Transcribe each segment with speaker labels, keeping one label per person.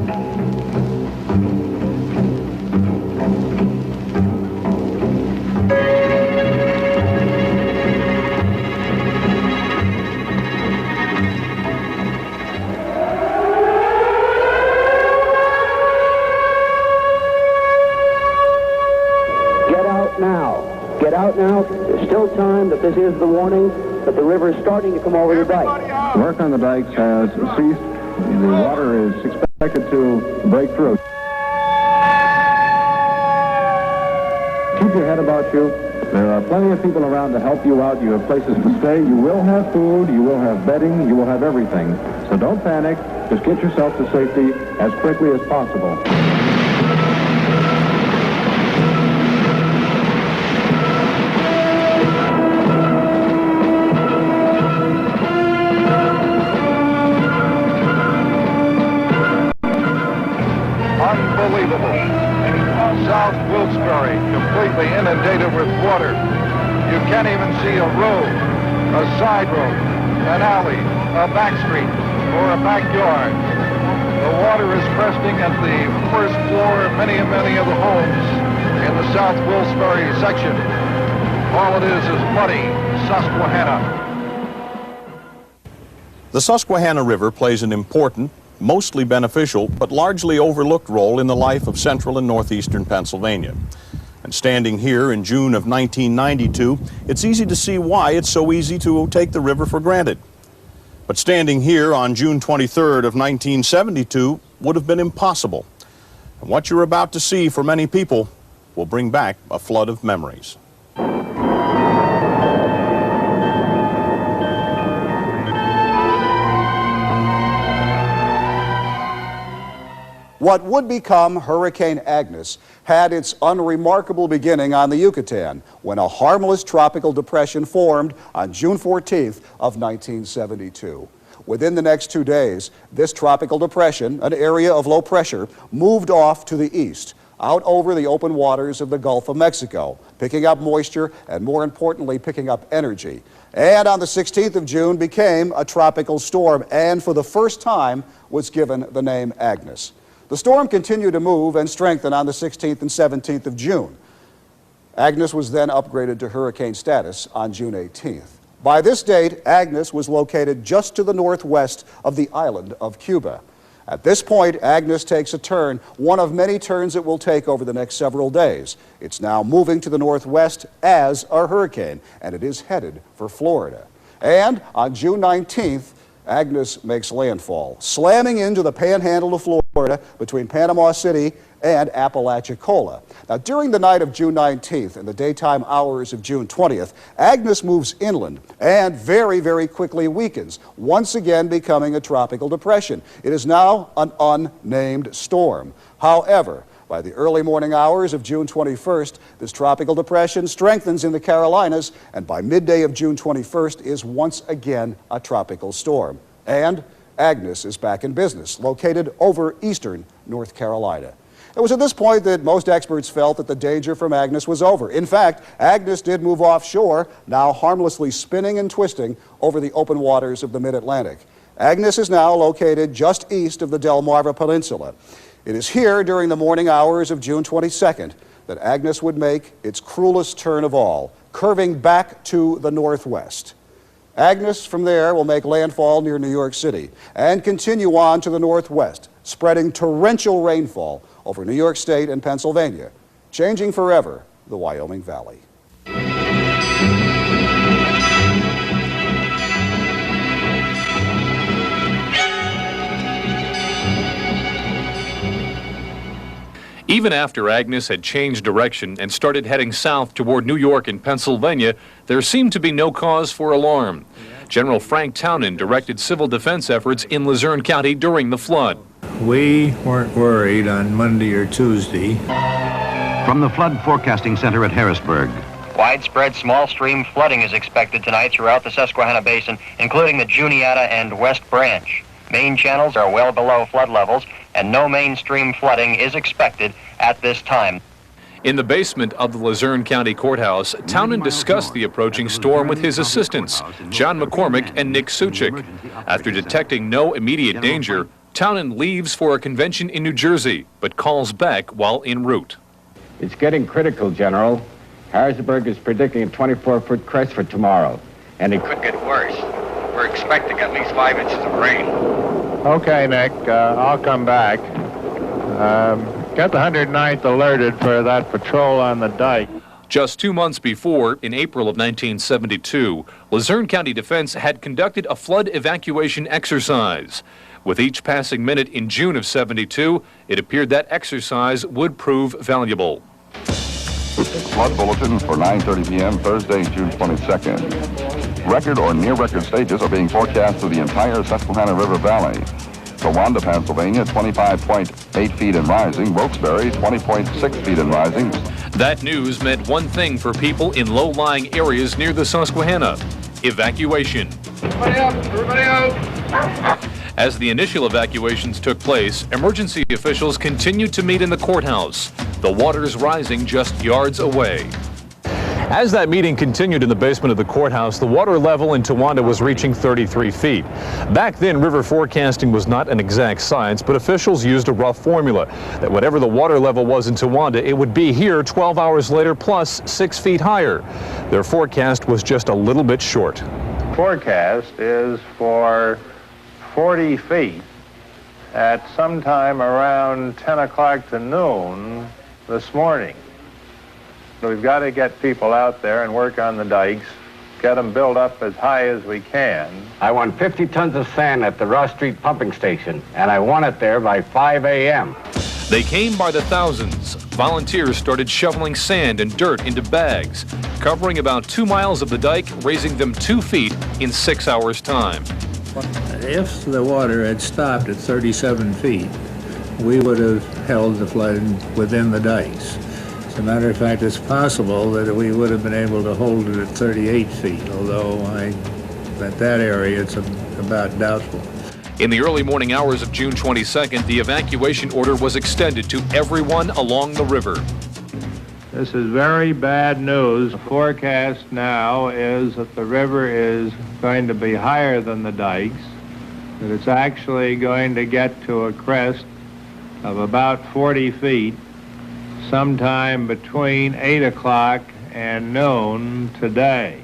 Speaker 1: Get out now. There's still time that this is the warning that the river is starting to come over the dike.
Speaker 2: Work on the dikes has ceased. The water is expected to break through. Keep your head about you. There are plenty of people around to help you out. You have places to stay. You will have food. You will have bedding. You will have everything. So don't panic. Just get yourself to safety as quickly as possible.
Speaker 3: Unbelievable. South Wilkes-Barre completely inundated with water. You can't even see a road, a side road, an alley, a back street, or a backyard. The water is cresting at the first floor of many of the homes in the South Wilkes-Barre section. All it is muddy Susquehanna.
Speaker 4: The Susquehanna River plays an important, mostly beneficial, but largely overlooked role in the life of central and northeastern Pennsylvania. And standing here in June of 1992, it's easy to see why it's so easy to take the river for granted. But standing here on June 23rd of 1972 would have been impossible. And what you're about to see for many people will bring back a flood of memories.
Speaker 5: What would become Hurricane Agnes had its unremarkable beginning on the Yucatan when a harmless tropical depression formed on June 14th of 1972. Within the next 2 days, this tropical depression, an area of low pressure, moved off to the east, out over the open waters of the Gulf of Mexico, picking up moisture and, more importantly, picking up energy. And on the 16th of June became a tropical storm and for the first time was given the name Agnes. The storm continued to move and strengthen on the 16th and 17th of June. Agnes was then upgraded to hurricane status on June 18th. By this date, Agnes was located just to the northwest of the island of Cuba. At this point, Agnes takes a turn, one of many turns it will take over the next several days. It's now moving to the northwest as a hurricane, and it is headed for Florida. And on June 19th, Agnes makes landfall, slamming into the panhandle of Florida between Panama City and Apalachicola. Now, during the night of June 19th and the daytime hours of June 20th, Agnes moves inland and very, very quickly weakens, once again becoming a tropical depression. It is now an unnamed storm. However, by the early morning hours of June 21st, this tropical depression strengthens in the Carolinas, and by midday of June 21st is once again a tropical storm. And Agnes is back in business, located over eastern North Carolina. It was at this point that most experts felt that the danger from Agnes was over. In fact, Agnes did move offshore, now harmlessly spinning and twisting over the open waters of the mid-Atlantic. Agnes is now located just east of the Delmarva Peninsula. It is here during the morning hours of June 22nd that Agnes would make its cruelest turn of all, curving back to the northwest. Agnes from there will make landfall near New York City and continue on to the northwest, spreading torrential rainfall over New York State and Pennsylvania, changing forever the Wyoming Valley.
Speaker 6: Even after Agnes had changed direction and started heading south toward New York and Pennsylvania, there seemed to be no cause for alarm. General Frank Townend directed civil defense efforts in Luzerne County during the flood.
Speaker 7: We weren't worried on Monday or Tuesday.
Speaker 8: From the Flood Forecasting Center at Harrisburg.
Speaker 9: Widespread small stream flooding is expected tonight throughout the Susquehanna Basin, including the Juniata and West Branch. Main channels are well below flood levels, and no mainstream flooding is expected at this time.
Speaker 6: In the basement of the Luzerne County Courthouse, Townend discussed the approaching storm with his assistants, John McCormick and Nick Suchik. After detecting no immediate danger, Townend leaves for a convention in New Jersey, but calls back while en route.
Speaker 2: It's getting critical, General. Harrisburg is predicting a 24-foot crest for tomorrow, and it
Speaker 9: Could get worse. We're expecting at least 5 inches of rain.
Speaker 7: Okay, Nick, I'll come back. Get the 109th alerted for that patrol on the dike.
Speaker 6: Just 2 months before, in April of 1972, Luzerne County Defense had conducted a flood evacuation exercise. With each passing minute in June of 72, it appeared that exercise would prove valuable.
Speaker 3: Flood bulletin for 9:30 p.m. Thursday, June 22nd. Record or near record stages are being forecast through the entire Susquehanna River Valley. Towanda, Pennsylvania, 25.8 feet and rising. Wilkes-Barre, 20.6 feet and rising.
Speaker 6: That news meant one thing for people in low-lying areas near the Susquehanna: evacuation.
Speaker 3: Everybody up! Everybody out!
Speaker 6: As the initial evacuations took place, emergency officials continued to meet in the courthouse, the waters rising just yards away. As that meeting continued in the basement of the courthouse, the water level in Towanda was reaching 33 feet. Back then, river forecasting was not an exact science, but officials used a rough formula that whatever the water level was in Towanda, it would be here 12 hours later plus 6 feet higher. Their forecast was just a little bit short.
Speaker 7: Forecast is for 40 feet at sometime around 10 o'clock to noon this morning. We've got to get people out there and work on the dikes, get them built up as high as we can.
Speaker 2: I want 50 tons of sand at the Ross Street pumping station, and I want it there by 5 a.m.
Speaker 6: They came by the thousands. Volunteers started shoveling sand and dirt into bags, covering about 2 miles of the dike, raising them 2 feet in 6 hours' time.
Speaker 7: If the water had stopped at 37 feet, we would have held the flood within the dikes. As a matter of fact, it's possible that we would have been able to hold it at 38 feet, although at that area it's about doubtful.
Speaker 6: In the early morning hours of June 22nd, the evacuation order was extended to everyone along the river.
Speaker 7: This is very bad news. The forecast now is that the river is going to be higher than the dikes, that it's actually going to get to a crest of about 40 feet sometime between 8 o'clock and noon today.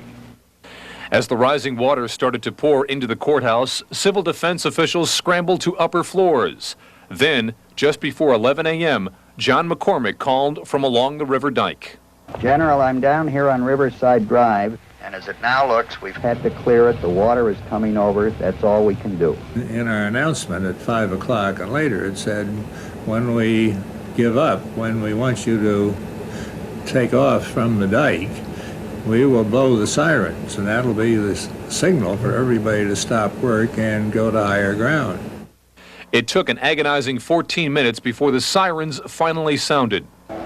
Speaker 6: As the rising water started to pour into the courthouse, civil defense officials scrambled to upper floors. Then, just before 11 a.m., John McCormick called from along the river dike.
Speaker 10: General, I'm down here on Riverside Drive, and as it now looks, we've had to clear it. The water is coming over. That's all we can do.
Speaker 7: In our announcement at 5 o'clock and later, it said, when we give up, when we want you to take off from the dike, we will blow the sirens, and that'll be the signal for everybody to stop work and go to higher ground.
Speaker 6: It took an agonizing 14 minutes before the sirens finally sounded.
Speaker 1: Get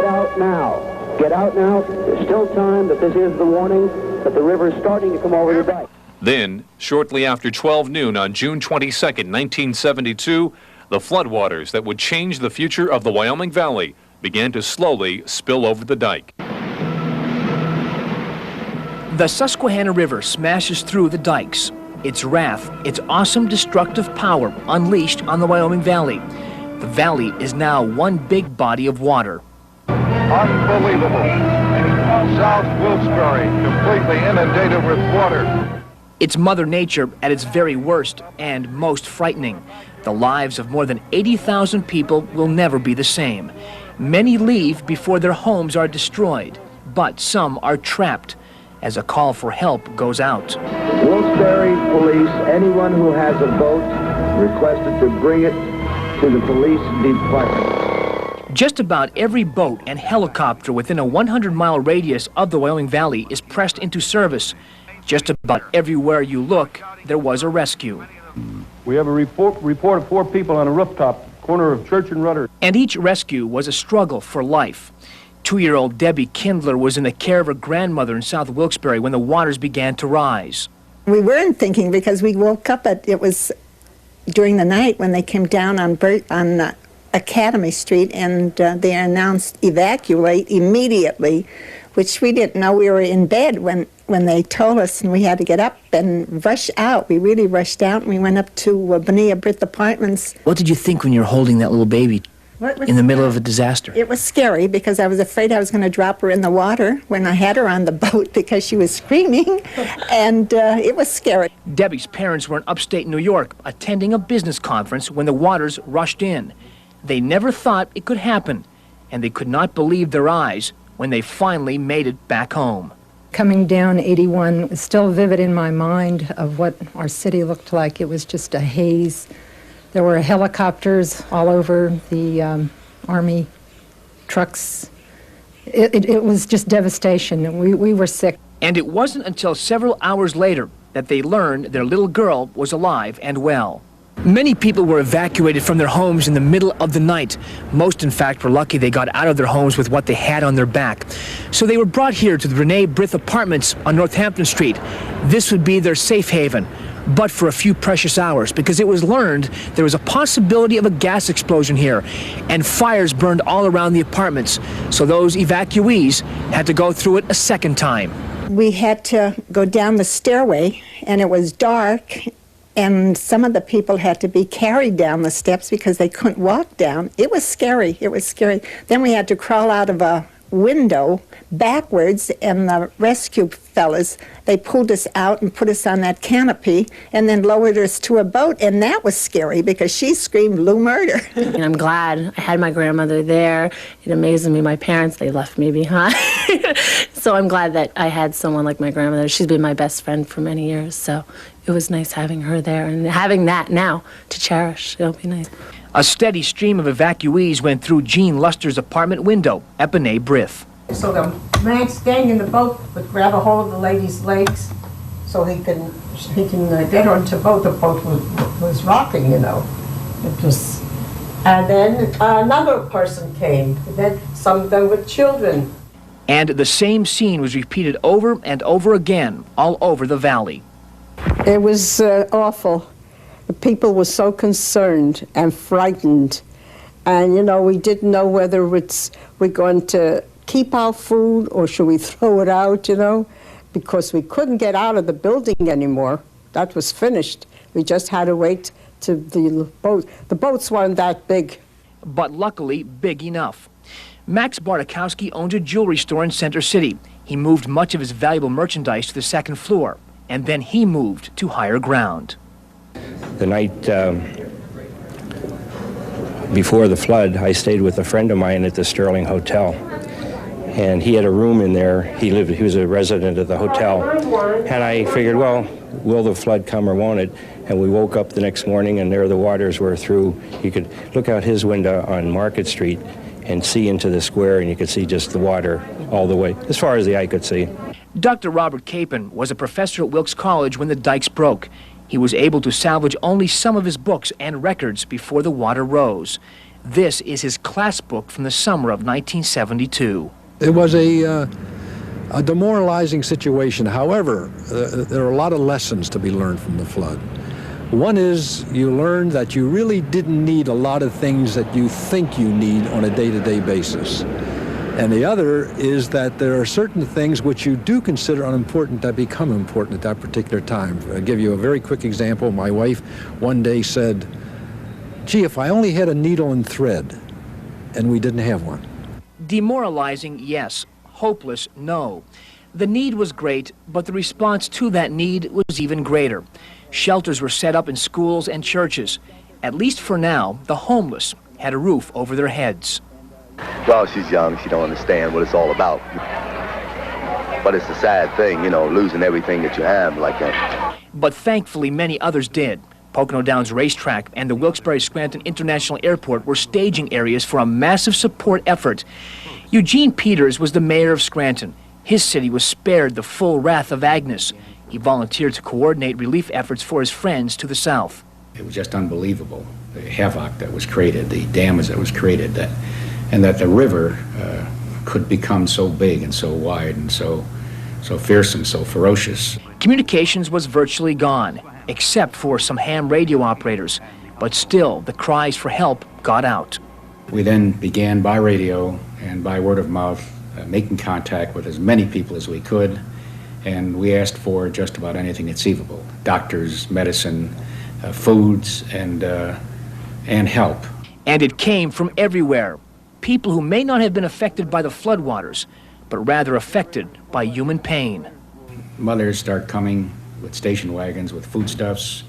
Speaker 1: out now. Get out now. There's still time that this is the warning that the river is starting to come over the dike.
Speaker 6: Then, shortly after 12 noon on June 22nd, 1972, the floodwaters that would change the future of the Wyoming Valley began to slowly spill over the dike.
Speaker 11: The Susquehanna River smashes through the dikes. Its wrath, its awesome destructive power unleashed on the Wyoming Valley. The valley is now one big body of water.
Speaker 3: Unbelievable. South Wilkes-Barre completely inundated with water.
Speaker 11: It's Mother Nature at its very worst and most frightening. The lives of more than 80,000 people will never be the same. Many leave before their homes are destroyed, but some are trapped as a call for help goes out.
Speaker 1: Wilkes-Barre Police, anyone who has a boat, requested to bring it to the police department.
Speaker 11: Just about every boat and helicopter within a 100-mile radius of the Wyoming Valley is pressed into service. Just about everywhere you look, there was a rescue.
Speaker 12: We have a report of 4 people on a rooftop, corner of Church and Rudder.
Speaker 11: And each rescue was a struggle for life. 2-year-old Debbie Kindler was in the care of her grandmother in South Wilkes-Barre when the waters began to rise.
Speaker 13: We weren't thinking because we woke up it was during the night when they came down on Academy Street and they announced evacuate immediately. which we didn't know. We were in bed when they told us, and we had to get up and rush out. We really rushed out, and we went up to WBRE Apartments.
Speaker 11: What did you think when you were holding that little baby in the middle of a disaster?
Speaker 13: It was scary because I was afraid I was going to drop her in the water when I had her on the boat because she was screaming, and it was scary.
Speaker 11: Debbie's parents were in upstate New York attending a business conference when the waters rushed in. They never thought it could happen, and they could not believe their eyes when they finally made it back home.
Speaker 14: Coming down 81 is still vivid in my mind of what our city looked like. It was just a haze. There were helicopters all over, the Army trucks. It was just devastation. We were sick.
Speaker 11: And it wasn't until several hours later that they learned their little girl was alive and well. Many people were evacuated from their homes in the middle of the night. Most, in fact, were lucky they got out of their homes with what they had on their back. So they were brought here to the Redevelopment Apartments on Northampton Street. This would be their safe haven, but for a few precious hours, because it was learned there was a possibility of a gas explosion here, and fires burned all around the apartments. So those evacuees had to go through it a second time.
Speaker 13: We had to go down the stairway, and it was dark, and some of the people had to be carried down the steps because they couldn't walk down. It was scary. It was scary. Then we had to crawl out of a window backwards, and the rescue fellas, they pulled us out and put us on that canopy and then lowered us to a boat, and that was scary because she screamed Lou murder.
Speaker 15: And I'm glad I had my grandmother there. It amazes me, my parents, they left me behind. So I'm glad that I had someone like my grandmother. She's been my best friend for many years, so it was nice having her there and having that now to cherish. It'll be nice.
Speaker 11: A steady stream of evacuees went through Jean Luster's apartment window at B'nai B'rith.
Speaker 16: So the man staying in the boat would grab a hold of the lady's legs so he can get her into the boat. The boat was rocking, you know. It was, and then another person came. And then some of them with children.
Speaker 11: And the same scene was repeated over and over again all over the valley.
Speaker 17: It was awful. The people were so concerned and frightened. And, you know, we didn't know whether we're going to keep our food or should we throw it out, you know, because we couldn't get out of the building anymore. That was finished. We just had to wait to the boat. The boats weren't that big.
Speaker 11: But luckily, big enough. Max Bartikowski owned a jewelry store in Center City. He moved much of his valuable merchandise to the second floor, and then he moved to higher ground.
Speaker 18: The night before the flood, I stayed with a friend of mine at the Sterling Hotel, and he had a room in there. He was a resident of the hotel, and I figured, well, will the flood come or won't it? And we woke up the next morning, and there the waters were through. You could look out his window on Market Street and see into the square, and you could see just the water all the way, as far as the eye could see.
Speaker 11: Dr. Robert Capon was a professor at Wilkes College when the dikes broke. He was able to salvage only some of his books and records before the water rose. This is his class book from the summer of 1972.
Speaker 19: It was a demoralizing situation. However, there are a lot of lessons to be learned from the flood. One is you learn that you really didn't need a lot of things that you think you need on a day-to-day basis. And the other is that there are certain things which you do consider unimportant that become important at that particular time. I'll give you a very quick example. My wife one day said, gee, if I only had a needle and thread, and we didn't have one.
Speaker 11: Demoralizing, yes. Hopeless, no. The need was great, but the response to that need was even greater. Shelters were set up in schools and churches. At least for now, the homeless had a roof over their heads.
Speaker 20: Well, she's young. She don't understand what it's all about. But it's a sad thing, you know, losing everything that you have like that.
Speaker 11: But thankfully, many others did. Pocono Downs Racetrack and the Wilkes-Barre-Scranton International Airport were staging areas for a massive support effort. Eugene Peters was the mayor of Scranton. His city was spared the full wrath of Agnes. He volunteered to coordinate relief efforts for his friends to the south.
Speaker 21: It was just unbelievable, the havoc that was created, the damage that was created, and that the river could become so big and so wide and so fearsome, so ferocious.
Speaker 11: Communications was virtually gone, except for some ham radio operators. But still, the cries for help got out.
Speaker 21: We then began by radio and by word of mouth making contact with as many people as we could, and we asked for just about anything conceivable: doctors, medicine, foods, and help.
Speaker 11: And it came from everywhere. People who may not have been affected by the floodwaters, but rather affected by human pain.
Speaker 21: Mothers start coming with station wagons with foodstuffs.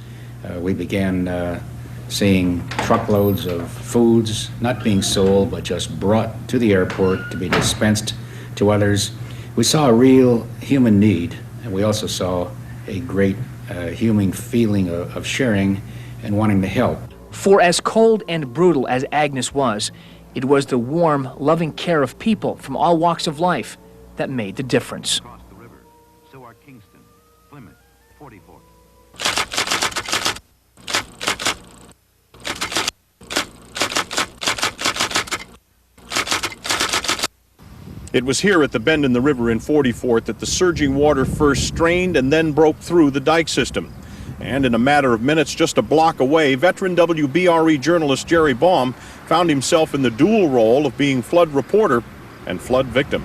Speaker 21: We began seeing truckloads of foods not being sold but just brought to the airport to be dispensed to others. We saw a real human need, and we also saw a great human feeling of sharing and wanting to help.
Speaker 11: For as cold and brutal as Agnes was the warm, loving care of people from all walks of life that made the difference.
Speaker 8: Across the river, so are Kingston, Plymouth, 44.
Speaker 4: It was here at the bend in the river in 44th that the surging water first strained and then broke through the dike system. And in a matter of minutes, just a block away, veteran WBRE journalist Jerry Baum found himself in the dual role of being flood reporter and flood victim.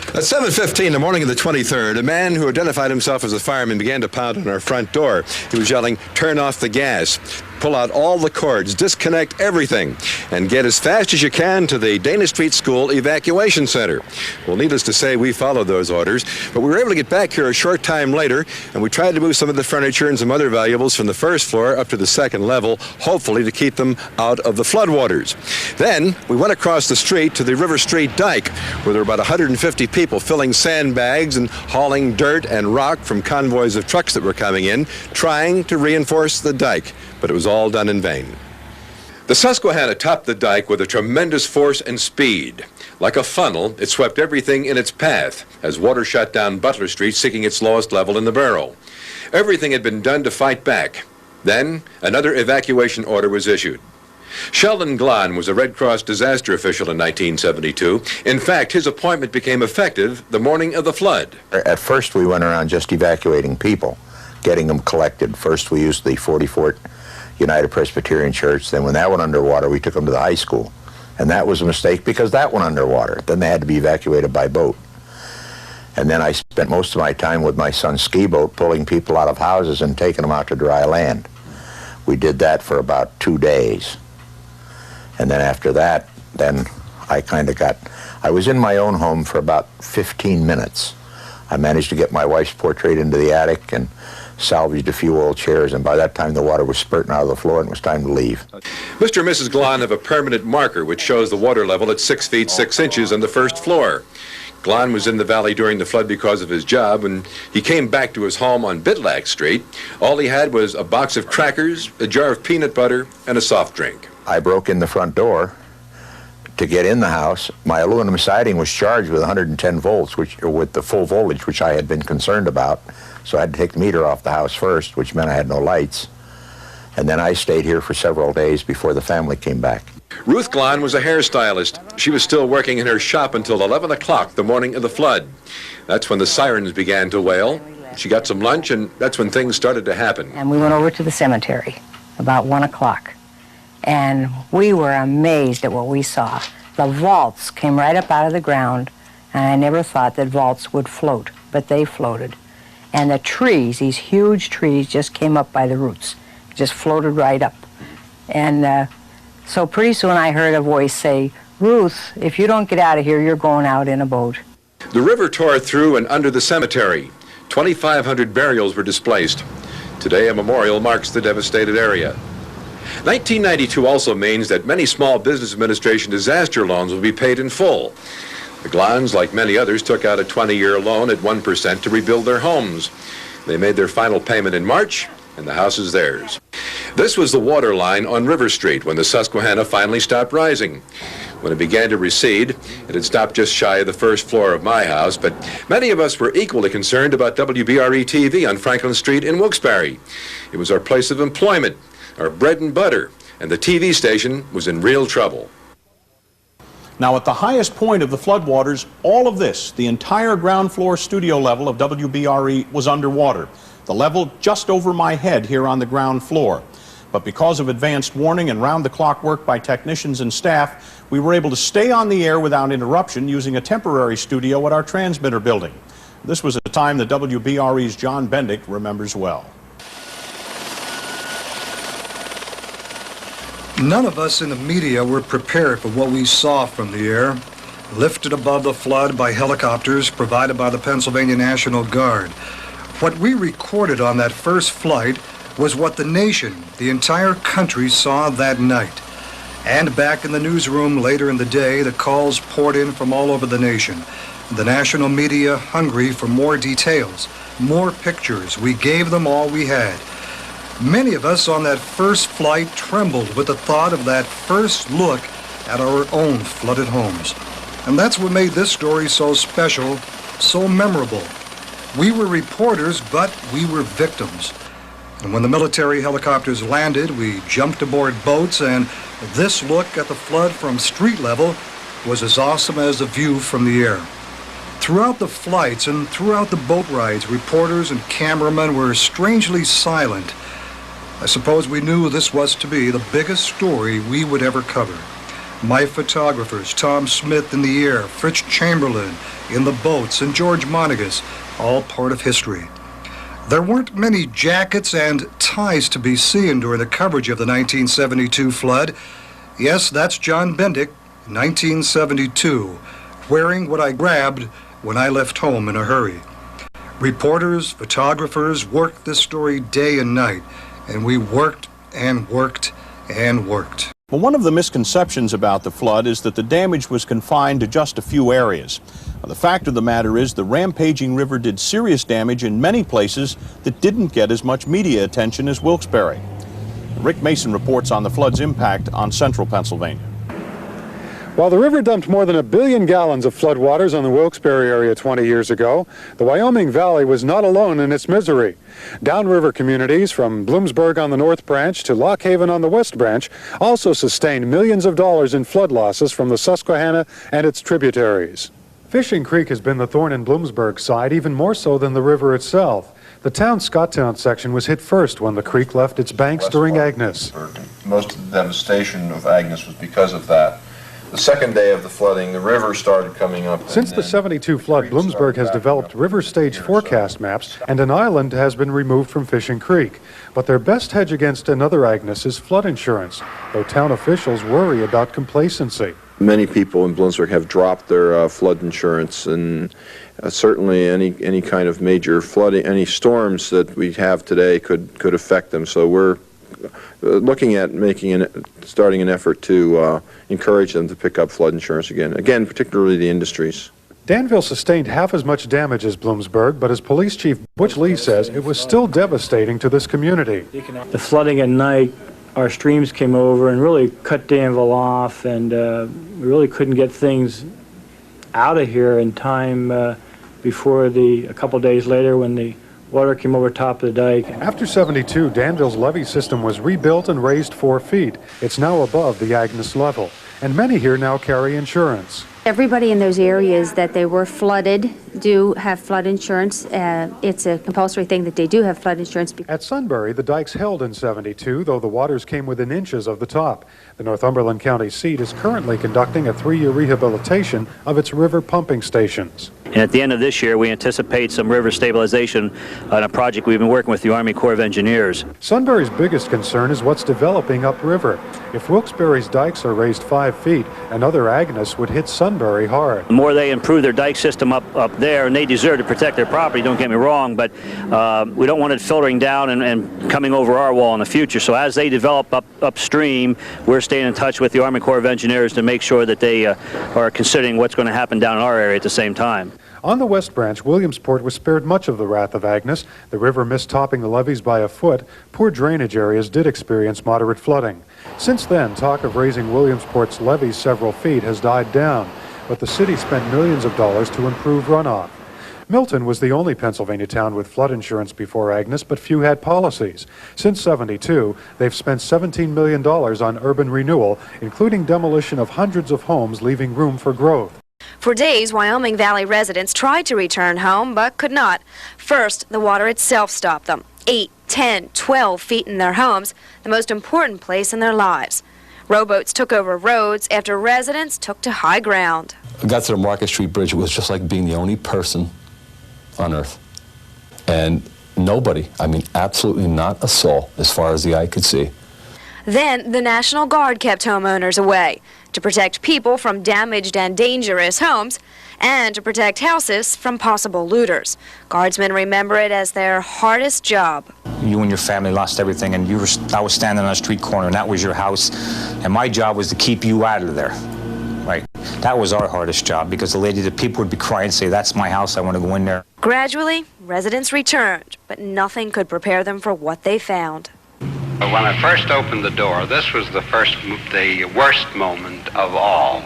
Speaker 22: At 7:15 the morning of the 23rd, a man who identified himself as a fireman began to pound on our front door. He was yelling, "Turn off the gas, pull out all the cords, disconnect everything, and get as fast as you can to the Dana Street School Evacuation Center." Well, needless to say, we followed those orders, but we were able to get back here a short time later, and we tried to move some of the furniture and some other valuables from the first floor up to the second level, hopefully to keep them out of the floodwaters. Then we went across the street to the River Street Dike, where there were about 150 people filling sandbags and hauling dirt and rock from convoys of trucks that were coming in, trying to reinforce the dike. But it was all done in vain. The Susquehanna topped the dike with a tremendous force and speed. Like a funnel, it swept everything in its path as water shut down Butler Street, seeking its lowest level in the barrow. Everything had been done to fight back. Then another evacuation order was issued. Sheldon Glahn was a Red Cross disaster official in 1972. In fact, his appointment became effective the morning of the flood.
Speaker 23: At first, we went around just evacuating people, getting them collected. First, we used the 44th United Presbyterian Church. Then when that went underwater, we took them to the high school. And that was a mistake because that went underwater. Then they had to be evacuated by boat. And then I spent most of my time with my son's ski boat pulling people out of houses and taking them out to dry land. We did that for about 2 days. And then after that, then I was in my own home for about 15 minutes. I managed to get my wife's portrait into the attic and salvaged a few old chairs, and by that time the water was spurting out of the floor and it was time to leave.
Speaker 22: Mr. and Mrs. Glahn have a permanent marker which shows the water level at 6 feet 6 inches on the first floor. Glahn was in the valley during the flood because of his job, and he came back to his home on Bitlack Street. All he had was a box of crackers, a jar of peanut butter, and a soft drink.
Speaker 23: I broke in the front door to get in the house. My aluminum siding was charged with 110 volts, with the full voltage, which I had been concerned about. So I had to take the meter off the house first, which meant I had no lights. And then I stayed here for several days before the family came back.
Speaker 22: Ruth Glahn was a hairstylist. She was still working in her shop until 11 o'clock the morning of the flood. That's when the sirens began to wail. She got some lunch, and that's when things started to happen.
Speaker 24: And we went over to the cemetery about 1 o'clock. And we were amazed at what we saw. The vaults came right up out of the ground, and I never thought that vaults would float, but they floated. And the trees, these huge trees, just came up by the roots, just floated right up. And so pretty soon I heard a voice say, "Ruth, if you don't get out of here, you're going out in a boat."
Speaker 22: The river tore through and under the cemetery. 2,500 burials were displaced. Today, a memorial marks the devastated area. 1992 also means that many Small Business Administration disaster loans will be paid in full. The Glahns, like many others, took out a 20-year loan at 1% to rebuild their homes. They made their final payment in March, and the house is theirs. This was the water line on River Street when the Susquehanna finally stopped rising. When it began to recede, it had stopped just shy of the first floor of my house, but many of us were equally concerned about WBRE TV on Franklin Street in Wilkes-Barre. It was our place of employment, our bread and butter, and the TV station was in real trouble.
Speaker 4: Now, at the highest point of the floodwaters, all of this, the entire ground floor studio level of WBRE was underwater. The level just over my head here on the ground floor. But because of advanced warning and round-the-clock work by technicians and staff, we were able to stay on the air without interruption using a temporary studio at our transmitter building. This was a time that WBRE's John Bendick remembers well.
Speaker 2: None of us in the media were prepared for what we saw from the air, lifted above the flood by helicopters provided by the Pennsylvania National Guard. What we recorded on that first flight was what the nation, the entire country, saw that night. And back in the newsroom later in the day, the calls poured in from all over the nation. The national media hungry for more details, more pictures. We gave them all we had. Many of us on that first flight trembled with the thought of that first look at our own flooded homes. And that's what made this story so special, so memorable. We were reporters, but we were victims. And when the military helicopters landed, we jumped aboard boats, and this look at the flood from street level was as awesome as the view from the air. Throughout the flights and throughout the boat rides, reporters and cameramen were strangely silent. I suppose we knew this was to be the biggest story we would ever cover. My photographers, Tom Smith in the air, Fritz Chamberlain in the boats, and George Monagas, all part of history. There weren't many jackets and ties to be seen during the coverage of the 1972 flood. Yes, that's John Bendick, 1972, wearing what I grabbed when I left home in a hurry. Reporters, photographers worked this story day and night, and we worked and worked and worked.
Speaker 4: Well, one of the misconceptions about the flood is that the damage was confined to just a few areas. Well, the fact of the matter is the rampaging river did serious damage in many places that didn't get as much media attention as Wilkes-Barre. Rick Mason reports on the flood's impact on central Pennsylvania.
Speaker 5: While the river dumped more than 1 billion gallons of floodwaters on the Wilkes-Barre area 20 years ago, the Wyoming Valley was not alone in its misery. Downriver communities from Bloomsburg on the North Branch to Lock Haven on the West Branch also sustained millions of dollars in flood losses from the Susquehanna and its tributaries. Fishing Creek has been the thorn in Bloomsburg's side, even more so than the river itself. The town's Scotttown section was hit first when the creek left its banks during Agnes.
Speaker 9: Most of the devastation of Agnes was because of that. The second day of the flooding, the river started coming up.
Speaker 5: Since the 72 flood, Bloomsburg has developed river stage forecast maps, and an island has been removed from Fishing Creek. But their best hedge against another Agnes is flood insurance, though town officials worry about complacency.
Speaker 9: Many people in Bloomsburg have dropped their flood insurance, and certainly any kind of major flooding, any storms that we have today could affect them. So we're looking at starting an effort to encourage them to pick up flood insurance again, particularly the industries.
Speaker 5: Danville sustained half as much damage as Bloomsburg, but as Police Chief Butch Lee says, it was still devastating to this community.
Speaker 10: The flooding at night, our streams came over and really cut Danville off, and we really couldn't get things out of here in time before a couple days later when the water came over top of the dike.
Speaker 5: After 72, Danville's levee system was rebuilt and raised 4 feet. It's now above the Agnes level, and many here now carry insurance.
Speaker 25: Everybody in those areas that they were flooded do have flood insurance. It's a compulsory thing that they do have flood insurance.
Speaker 5: At Sunbury, the dikes held in 72, though the waters came within inches of the top. The Northumberland County seat is currently conducting a 3-year rehabilitation of its river pumping stations.
Speaker 26: And at the end of this year, we anticipate some river stabilization on a project we've been working with the Army Corps of Engineers.
Speaker 5: Sunbury's biggest concern is what's developing upriver. If Wilkes-Barre's dikes are raised 5 feet, another Agnes would hit Sunbury hard.
Speaker 26: The more they improve their dike system up there, and they deserve to protect their property, don't get me wrong, but we don't want it filtering down and coming over our wall in the future. So as they develop upstream, we're staying in touch with the Army Corps of Engineers to make sure that they are considering what's going to happen down in our area at the same time.
Speaker 5: On the West Branch, Williamsport was spared much of the wrath of Agnes. The river missed topping the levees by a foot. Poor drainage areas did experience moderate flooding. Since then, talk of raising Williamsport's levees several feet has died down, but the city spent millions of dollars to improve runoff. Milton was the only Pennsylvania town with flood insurance before Agnes, but few had policies. Since 72, they've spent $17 million on urban renewal, including demolition of hundreds of homes, leaving room for growth.
Speaker 1: For days, Wyoming Valley residents tried to return home, but could not. First, the water itself stopped them. 8, 10, 12 feet in their homes, the most important place in their lives. Rowboats took over roads after residents took to high ground.
Speaker 3: I got to the Market Street Bridge. It was just like being the only person on earth. And nobody, I mean, absolutely not a soul as far as the eye could see.
Speaker 1: Then the National Guard kept homeowners away to protect people from damaged and dangerous homes and to protect houses from possible looters. Guardsmen remember it as their hardest job.
Speaker 6: You and your family lost everything, and I was standing on a street corner, and that was your house, and my job was to keep you out of there. Right. That was our hardest job, because the people would be crying and say, "That's my house, I want to go in there."
Speaker 1: Gradually, residents returned, but nothing could prepare them for what they found.
Speaker 7: When I first opened the door, this was the worst moment of all.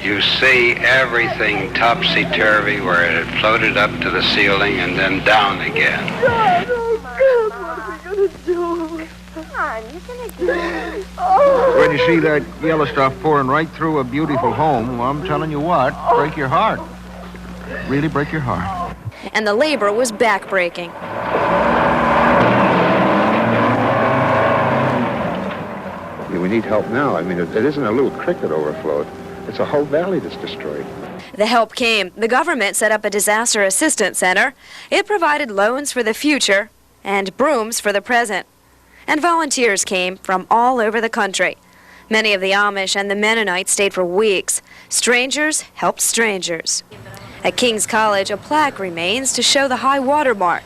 Speaker 7: You see everything topsy-turvy where it had floated up to the ceiling and then down again.
Speaker 12: God, oh God, what are we gonna do? Come on, you're gonna do it. Oh.
Speaker 14: When you see that yellow stuff pouring right through a beautiful home, well, I'm telling you what, break your heart. Really break your heart.
Speaker 1: And the labor was backbreaking.
Speaker 14: We need help now. I mean, it isn't a little creek that overflowed. It's a whole valley that's destroyed.
Speaker 1: The help came. The government set up a disaster assistance center. It provided loans for the future and brooms for the present. And volunteers came from all over the country. Many of the Amish and the Mennonites stayed for weeks. Strangers helped strangers. At King's College, a plaque remains to show the high water mark,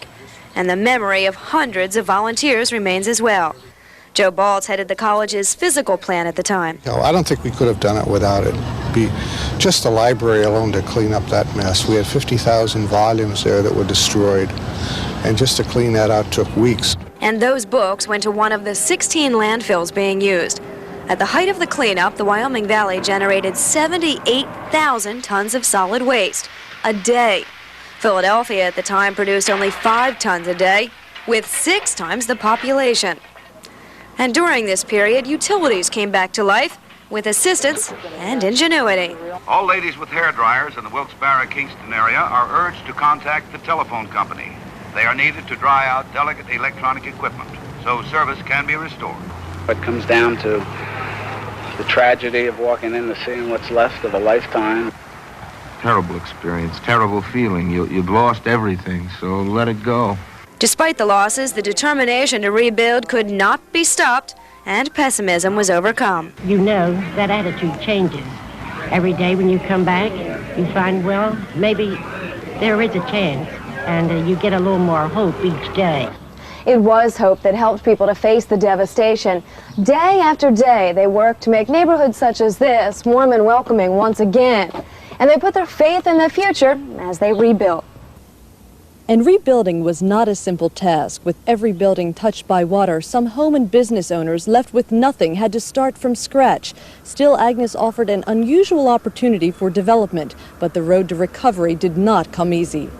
Speaker 1: and the memory of hundreds of volunteers remains as well. Joe Baltz headed the college's physical plan at the time.
Speaker 27: I don't think we could have done it without it. Just the library alone to clean up that mess. We had 50,000 volumes there that were destroyed, and just to clean that out took weeks.
Speaker 1: And those books went to one of the 16 landfills being used. At the height of the cleanup, the Wyoming Valley generated 78,000 tons of solid waste a day. Philadelphia at the time produced only 5 tons a day, with 6 times the population. And during this period, utilities came back to life with assistance and ingenuity.
Speaker 28: All ladies with hair dryers in the Wilkes-Barre-Kingston area are urged to contact the telephone company. They are needed to dry out delicate electronic equipment so service can be restored.
Speaker 29: It comes down to the tragedy of walking in and seeing what's left of a lifetime.
Speaker 14: Terrible experience, terrible feeling. You've lost everything, so let it go.
Speaker 1: Despite the losses, the determination to rebuild could not be stopped, and pessimism was overcome.
Speaker 30: You know that attitude changes. Every day when you come back, you find, well, maybe there is a chance, and you get a little more hope each day.
Speaker 31: It was hope that helped people to face the devastation. Day after day, they worked to make neighborhoods such as this warm and welcoming once again. And they put their faith in the future as they rebuilt.
Speaker 32: And rebuilding was not a simple task. With every building touched by water, some home and business owners left with nothing had to start from scratch. Still, Agnes offered an unusual opportunity for development, but the road to recovery did not come easy.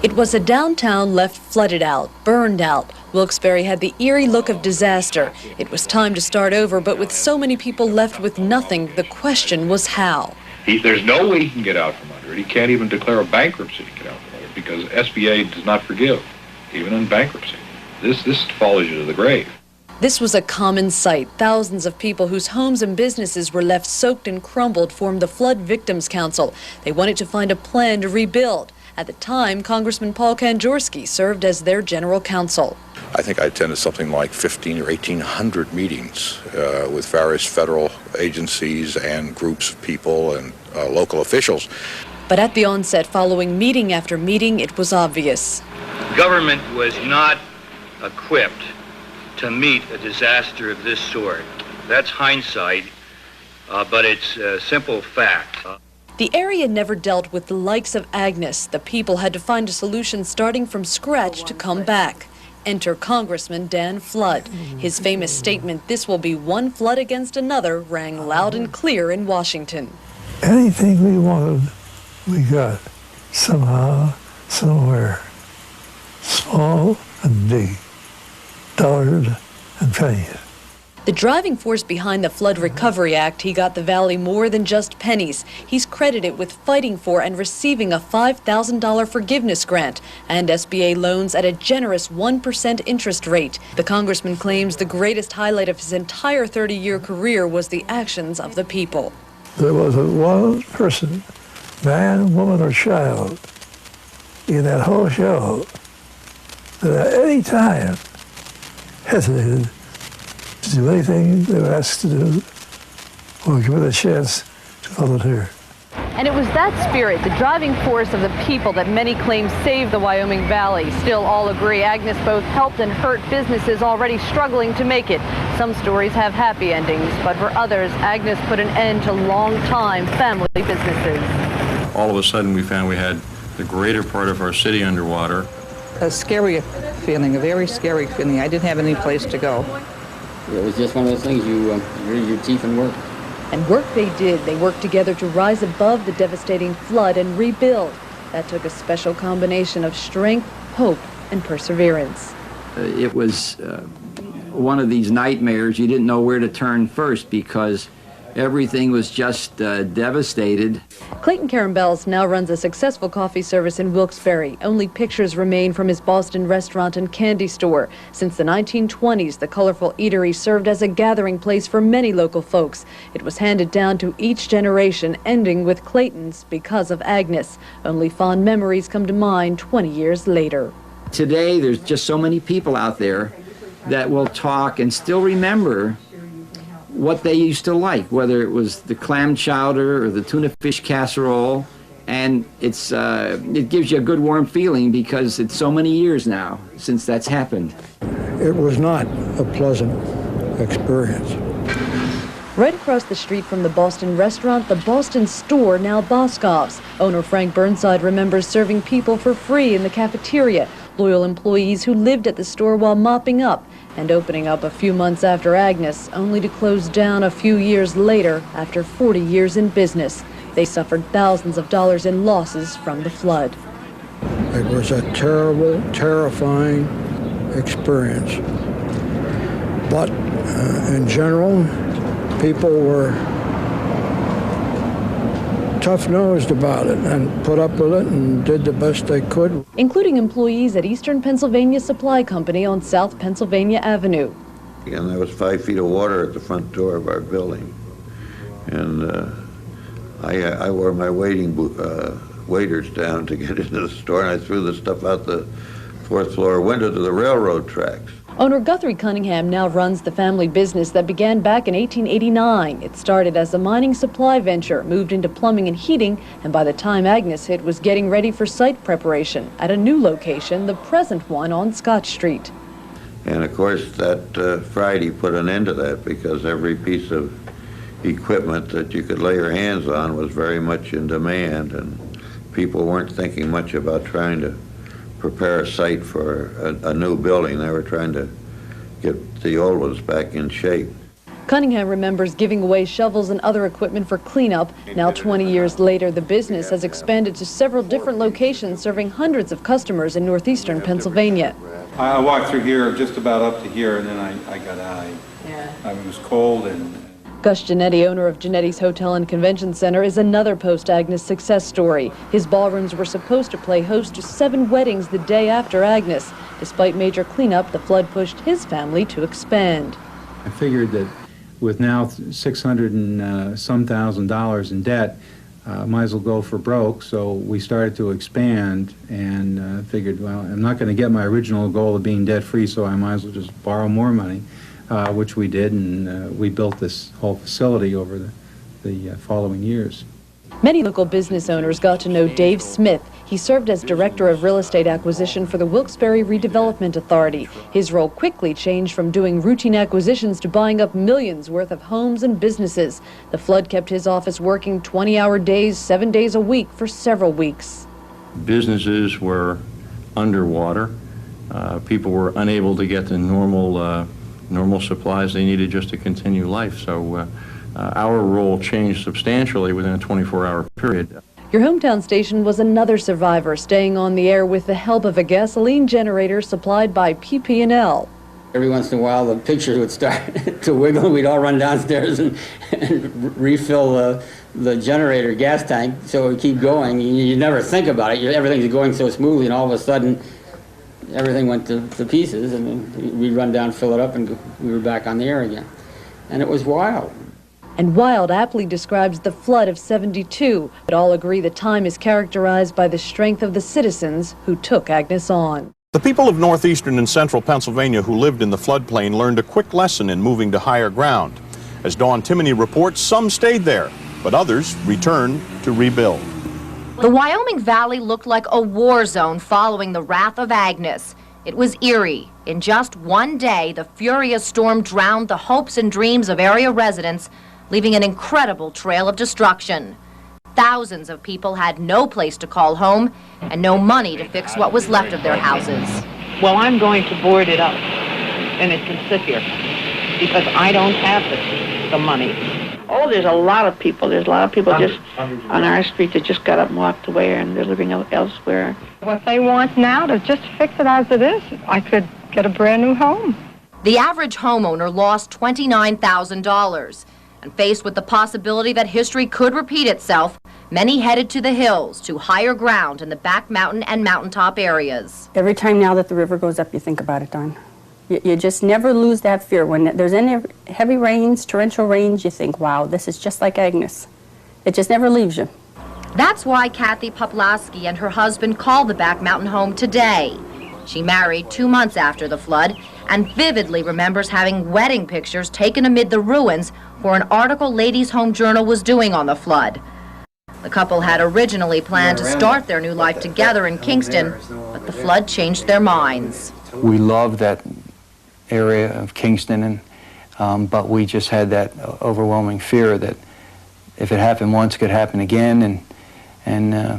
Speaker 32: It was a downtown left flooded out, burned out. Wilkes-Barre had the eerie look of disaster. It was time to start over, but with so many people left with nothing, the question was how.
Speaker 33: There's no way he can get out from under it. He can't even declare a bankruptcy to get out from under it because SBA does not forgive, even in bankruptcy. This follows you to the grave.
Speaker 32: This was a common sight. Thousands of people whose homes and businesses were left soaked and crumbled formed the Flood Victims Council. They wanted to find a plan to rebuild. At the time, Congressman Paul Kanjorski served as their general counsel.
Speaker 34: I think I attended something like 1,500 or 1,800 meetings with various federal agencies and groups of people and local officials.
Speaker 32: But at the onset, following meeting after meeting, it was obvious.
Speaker 35: Government was not equipped to meet a disaster of this sort. That's hindsight, but it's a simple fact.
Speaker 32: The area never dealt with the likes of Agnes. The people had to find a solution starting from scratch to come back. Enter Congressman Dan Flood. His famous statement, "This will be one flood against another," rang loud and clear in Washington.
Speaker 36: Anything we wanted, we got somehow, somewhere. Small and big, dollars and pennies.
Speaker 32: The driving force behind the Flood Recovery Act, he got the valley more than just pennies. He's credited with fighting for and receiving a $5,000 forgiveness grant and SBA loans at a generous 1% interest rate. The congressman claims the greatest highlight of his entire 30-year career was the actions of the people.
Speaker 36: There wasn't one person, man, woman, or child, in that whole show that at any time hesitated to do anything they were asked to do or given a chance to volunteer.
Speaker 2: And it was that spirit, the driving force of the people, that many claim saved the Wyoming Valley. Still, all agree Agnes both helped and hurt businesses already struggling to make it. Some stories have happy endings, but for others, Agnes put an end to long-time family businesses.
Speaker 4: All of a sudden, we found we had the greater part of our city underwater.
Speaker 8: A scary feeling, a very scary feeling. I didn't have any place to go.
Speaker 9: It was just one of those things, you gritted your teeth and worked.
Speaker 32: And work they did. They worked together to rise above the devastating flood and rebuild. That took a special combination of strength, hope, and perseverance.
Speaker 11: It was one of these nightmares. You didn't know where to turn first because everything was just devastated.
Speaker 32: Clayton Carambeles now runs a successful coffee service in Wilkes-Barre. Only pictures remain from his Boston restaurant and candy store. Since the 1920s, the colorful eatery served as a gathering place for many local folks. It was handed down to each generation, ending with Clayton's because of Agnes. Only fond memories come to mind 20 years later.
Speaker 11: Today, there's just so many people out there that will talk and still remember what they used to like, whether it was the clam chowder or the tuna fish casserole, and it gives you a good warm feeling because it's so many years now since that's happened.
Speaker 36: It was not a pleasant experience.
Speaker 32: Right across the street from the Boston restaurant, the Boston store, now Boscov's. Owner Frank Burnside remembers serving people for free in the cafeteria, loyal employees who lived at the store while mopping up, and opening up a few months after Agnes, only to close down a few years later after 40 years in business. They suffered thousands of dollars in losses from the flood.
Speaker 36: It was a terrible, terrifying experience. But in general, people were tough-nosed about it and put up with it and did the best they could.
Speaker 32: Including employees at Eastern Pennsylvania Supply Company on South Pennsylvania Avenue.
Speaker 13: And there was 5 feet of water at the front door of our building. And I wore my waders down to get into the store, and I threw the stuff out the 4th floor window to the railroad tracks.
Speaker 32: Owner Guthrie Cunningham now runs the family business that began back in 1889. It started as a mining supply venture, moved into plumbing and heating, and by the time Agnes hit, was getting ready for site preparation at a new location, the present one on Scott Street.
Speaker 13: And of course, that Friday put an end to that because every piece of equipment that you could lay your hands on was very much in demand, and people weren't thinking much about trying to prepare a site for a new building. They were trying to get the old ones back in shape.
Speaker 32: Cunningham remembers giving away shovels and other equipment for cleanup. Now 20 years later, the business has expanded to several different locations, serving hundreds of customers in northeastern Pennsylvania.
Speaker 15: I walked through here just about up to here, and then I got out. It was cold. And
Speaker 32: Gus Giannetti, owner of Giannetti's Hotel and Convention Center, is another post-Agnes success story. His ballrooms were supposed to play host to 7 weddings the day after Agnes. Despite major cleanup, the flood pushed his family to expand.
Speaker 16: I figured that with now $600 and some thousand in debt, might as well go for broke. So we started to expand and figured, well, I'm not going to get my original goal of being debt-free, so I might as well just borrow more money. Which we did, and we built this whole facility over the following years.
Speaker 32: Many local business owners got to know Dave Smith. He served as Director of Real Estate Acquisition for the Wilkes-Barre Redevelopment Authority. His role quickly changed from doing routine acquisitions to buying up millions worth of homes and businesses. The flood kept his office working 20-hour days, 7 days a week for several weeks.
Speaker 4: Businesses were underwater. People were unable to get the normal supplies they needed just to continue life. So our role changed substantially within a 24-hour period.
Speaker 32: Your hometown station was another survivor, staying on the air with the help of a gasoline generator supplied by PP&L.
Speaker 9: Every once in a while, the pictures would start to wiggle. We'd all run downstairs and refill the generator gas tank so it would keep going. You never think about it. Everything's going so smoothly, and all of a sudden, everything went to pieces, and we'd run down, fill it up, and we were back on the air again. And it was wild.
Speaker 32: And wild aptly describes the flood of '72, but all agree the time is characterized by the strength of the citizens who took Agnes on.
Speaker 3: The people of northeastern and central Pennsylvania who lived in the floodplain learned a quick lesson in moving to higher ground. As Dawn Timoney reports, some stayed there, but others returned to rebuild.
Speaker 5: The Wyoming Valley looked like a war zone following the wrath of Agnes. It was eerie. In just one day, the furious storm drowned the hopes and dreams of area residents, leaving an incredible trail of destruction. Thousands of people had no place to call home and no money to fix what was left of their houses.
Speaker 8: Well, I'm going to board it up, and it can sit here, because I don't have the money. Oh, there's a lot of people. There's a lot of people just on our street that just got up and walked away, and they're living elsewhere.
Speaker 6: What they want now to just fix it as it is, I could get a brand new home.
Speaker 5: The average homeowner lost $29,000. And faced with the possibility that history could repeat itself, many headed to the hills, to higher ground in the back mountain and mountaintop areas.
Speaker 7: Every time now that the river goes up, you think about it, Don. You just never lose that fear. When there's any heavy rains, torrential rains, you think, wow, this is just like Agnes. It just never leaves you.
Speaker 5: That's why Kathy Poplawski and her husband called the back mountain home today. She married 2 months after the flood and vividly remembers having wedding pictures taken amid the ruins for an article Ladies' Home Journal was doing on the flood. The couple had originally planned to start their new life together in Kingston, but the flood changed their minds.
Speaker 10: We loved that area of Kingston, but we just had that overwhelming fear that if it happened once, it could happen again, and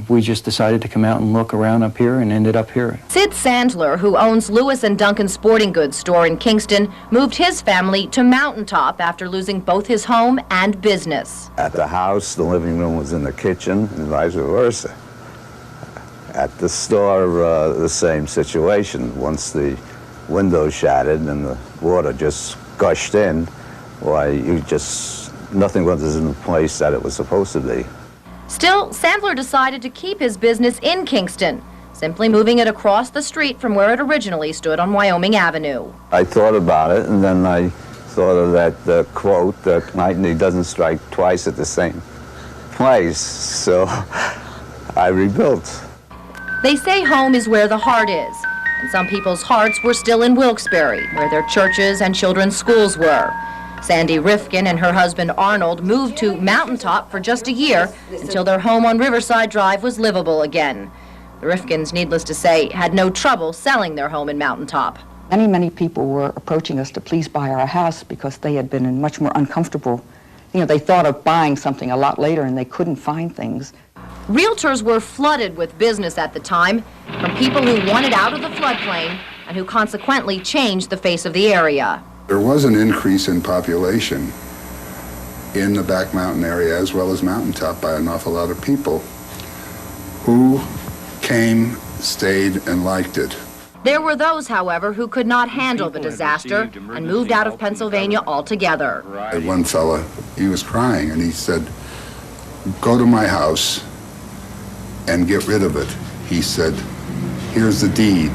Speaker 10: we just decided to come out and look around up here and ended up here.
Speaker 5: Sid Sandler, who owns Lewis and Duncan Sporting Goods store in Kingston, moved his family to Mountaintop after losing both his home and business.
Speaker 12: At the house, the living room was in the kitchen, and vice versa. At the store, the same situation. Once the window shattered and the water just gushed in, why, nothing was in the place that it was supposed to be.
Speaker 5: Still, Sandler decided to keep his business in Kingston, simply moving it across the street from where it originally stood on Wyoming Avenue.
Speaker 12: I thought about it, and then I thought of that quote that lightning doesn't strike twice at the same place, so I rebuilt.
Speaker 5: They say home is where the heart is, and some people's hearts were still in Wilkes-Barre, where their churches and children's schools were. Sandy Rifkin and her husband Arnold moved to Mountaintop for just a year until their home on Riverside Drive was livable again. The Rifkins, needless to say, had no trouble selling their home in Mountaintop.
Speaker 17: Many people were approaching us to please buy our house because they had been in much more uncomfortable. You know, they thought of buying something a lot later and they couldn't find things.
Speaker 5: Realtors were flooded with business at the time from people who wanted out of the floodplain and who consequently changed the face of the area.
Speaker 27: There was an increase in population in the back mountain area as well as Mountaintop by an awful lot of people who came, stayed, and liked it.
Speaker 5: There were those, however, who could not handle the disaster and moved out of Pennsylvania altogether.
Speaker 27: One fella, he was crying, and he said, "Go to my house and get rid of it." He said, "Here's the deed.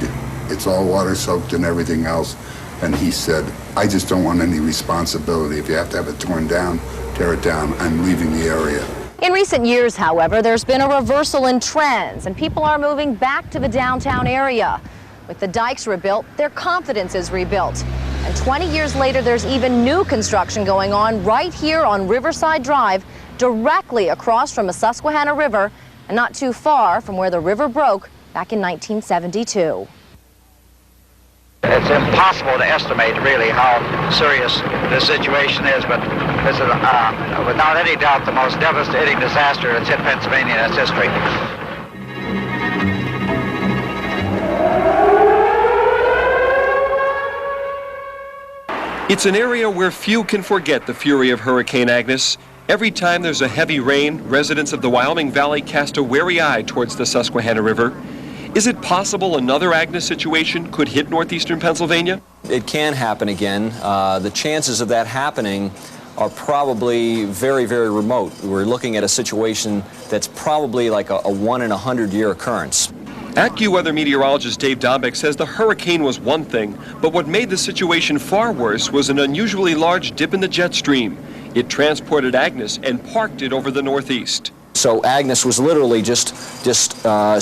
Speaker 27: It's all water-soaked and everything else." And he said, "I just don't want any responsibility. If you have to have it torn down, tear it down. I'm leaving the area."
Speaker 5: In recent years, however, there's been a reversal in trends, and people are moving back to the downtown area. With the Dikes rebuilt, their confidence is rebuilt. And 20 years later, there's even new construction going on right here on Riverside Drive, directly across from the Susquehanna River, and not too far from where the river broke back in 1972.
Speaker 18: It's impossible to estimate really how serious this situation is, but this is without any doubt the most devastating disaster that's hit Pennsylvania in its history.
Speaker 19: It's an area where few can forget the fury of Hurricane Agnes. Every time there's a heavy rain, residents of the Wyoming Valley cast a wary eye towards the Susquehanna River. Is it possible another Agnes situation could hit northeastern Pennsylvania?
Speaker 1: it can happen again. The chances of that happening are probably very, very remote. We're looking at a situation that's probably like a 1 in 100 year occurrence.
Speaker 19: AccuWeather meteorologist Dave Dombeck says the hurricane was one thing, but what made the situation far worse was an unusually large dip in the jet stream. It transported Agnes and parked it over the northeast.
Speaker 1: So Agnes was literally just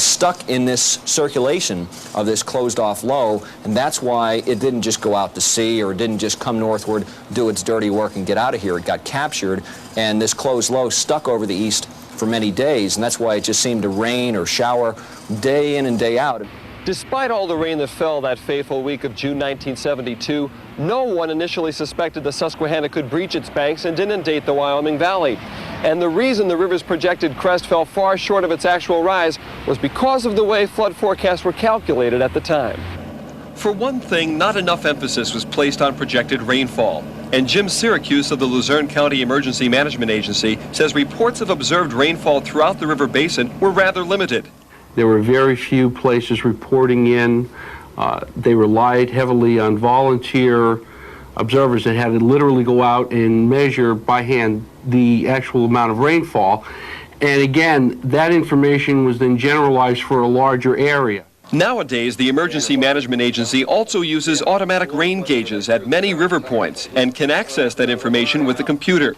Speaker 1: stuck in this circulation of this closed-off low, and that's why it didn't just go out to sea or didn't just come northward, do its dirty work, and get out of here. It got captured, and this closed low stuck over the east for many days, and that's why it just seemed to rain or shower day in and day out.
Speaker 19: Despite all the rain that fell that fateful week of June 1972, no one initially suspected the Susquehanna could breach its banks and inundate the Wyoming Valley. And the reason the river's projected crest fell far short of its actual rise was because of the way flood forecasts were calculated at the time. For one thing, not enough emphasis was placed on projected rainfall. And Jim Syracuse of the Luzerne County Emergency Management Agency says reports of observed rainfall throughout the river basin were rather limited.
Speaker 14: There were very few places reporting in. They relied heavily on volunteer observers that had to literally go out and measure by hand the actual amount of rainfall. And again, that information was then generalized for a larger area.
Speaker 19: Nowadays, the Emergency Management Agency also uses automatic rain gauges at many river points and can access that information with the computer.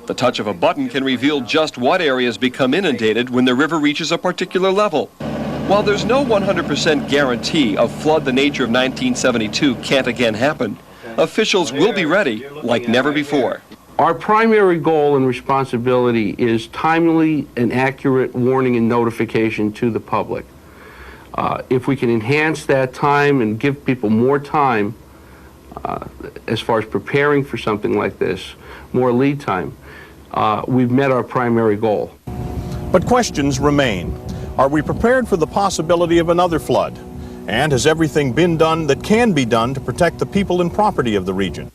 Speaker 19: The touch of a button can reveal just what areas become inundated when the river reaches a particular level. While there's no 100% guarantee a flood the nature of 1972 can't again happen, officials will be ready like never before.
Speaker 14: Our primary goal and responsibility is timely and accurate warning and notification to the public. If we can enhance that time and give people more time as far as preparing for something like this, more lead time, we've met our primary goal.
Speaker 3: But questions remain. Are we prepared for the possibility of another flood? And has everything been done that can be done to protect the people and property of the region?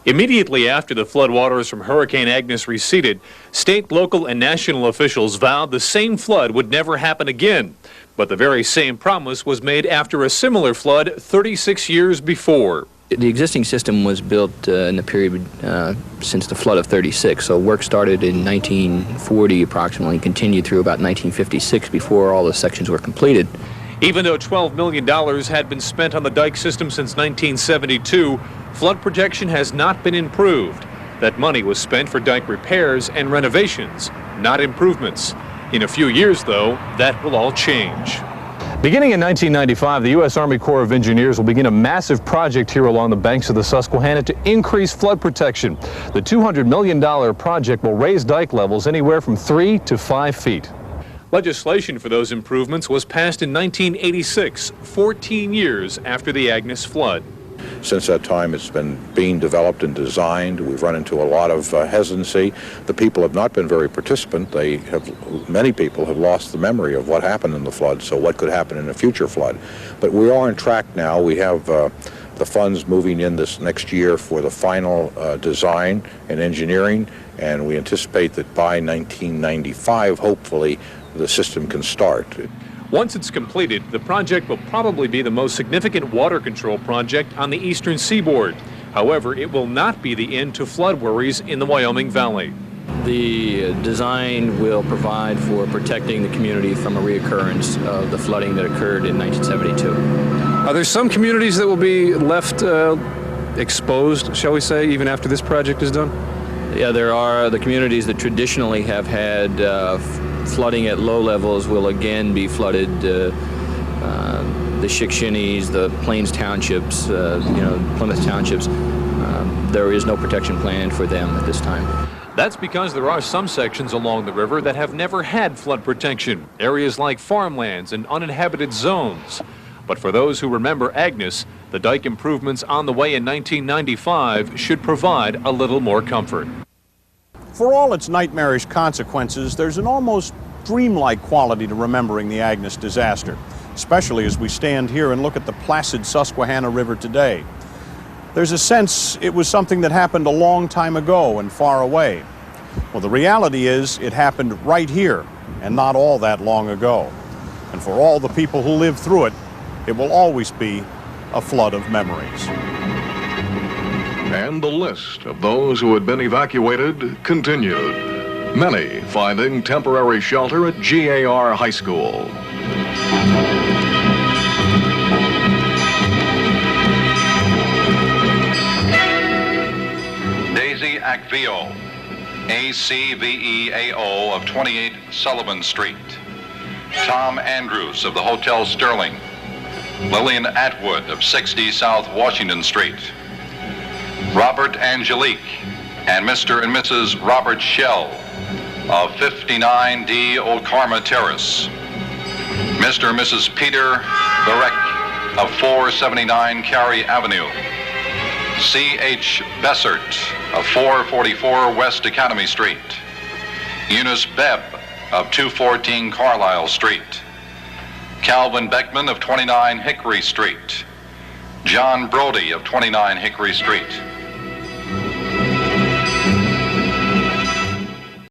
Speaker 20: Immediately after the floodwaters from Hurricane Agnes receded, state, local, and national officials vowed the same flood would never happen again. But the very same promise was made after a similar flood 36 years before.
Speaker 21: The existing system was built in the period since the flood of '36, so work started in 1940 approximately and continued through about 1956 before all the sections were completed.
Speaker 20: Even though $12 million had been spent on the dike system since 1972, flood protection has not been improved. That money was spent for dike repairs and renovations, not improvements. In a few years, though, that will all change.
Speaker 22: Beginning in 1995, the U.S. Army Corps of Engineers will begin a massive project here along the banks of the Susquehanna to increase flood protection. The $200 million project will raise dike levels anywhere from 3 to 5 feet.
Speaker 20: Legislation for those improvements was passed in 1986, 14 years after the Agnes flood.
Speaker 23: Since that time, it's been being developed and designed. We've run into a lot of hesitancy. The people have not been very participant. Many people have lost the memory of what happened in the flood, so what could happen in a future flood. But we are on track now. We have the funds moving in this next year for the final design and engineering, and we anticipate that by 1995, hopefully, the system can start.
Speaker 20: Once it's completed, the project will probably be the most significant water control project on the eastern seaboard. However, it will not be the end to flood worries in the Wyoming Valley.
Speaker 21: The design will provide for protecting the community from a reoccurrence of the flooding that occurred in 1972.
Speaker 22: Are there some communities that will be left exposed, shall we say, even after this project is done?
Speaker 21: Yeah, there are the communities that traditionally have had flooding at low levels will again be flooded. The Shikshinis, the Plains Townships, Plymouth Townships. There is no protection plan for them at this time.
Speaker 20: That's because there are some sections along the river that have never had flood protection, areas like farmlands and uninhabited zones. But for those who remember Agnes, the dike improvements on the way in 1995 should provide a little more comfort.
Speaker 3: For all its nightmarish consequences, there's an almost dreamlike quality to remembering the Agnes disaster, especially as we stand here and look at the placid Susquehanna River today. There's a sense it was something that happened a long time ago and far away. Well, the reality is it happened right here and not all that long ago. And for all the people who lived through it, it will always be a flood of memories.
Speaker 2: And the list of those who had been evacuated continued, many finding temporary shelter at GAR High School.
Speaker 11: Daisy Acveo, ACVEAO of 28 Sullivan Street. Tom Andrews of the Hotel Sterling. Lillian Atwood of 60 South Washington Street. Robert Angelique and Mr. and Mrs. Robert Shell of 59D Old Karma Terrace. Mr. and Mrs. Peter Barek of 479 Cary Avenue. C.H. Bessert of 444 West Academy Street. Eunice Bebb of 214 Carlisle Street. Calvin Beckman of 29 Hickory Street. John Brody of 29 Hickory Street.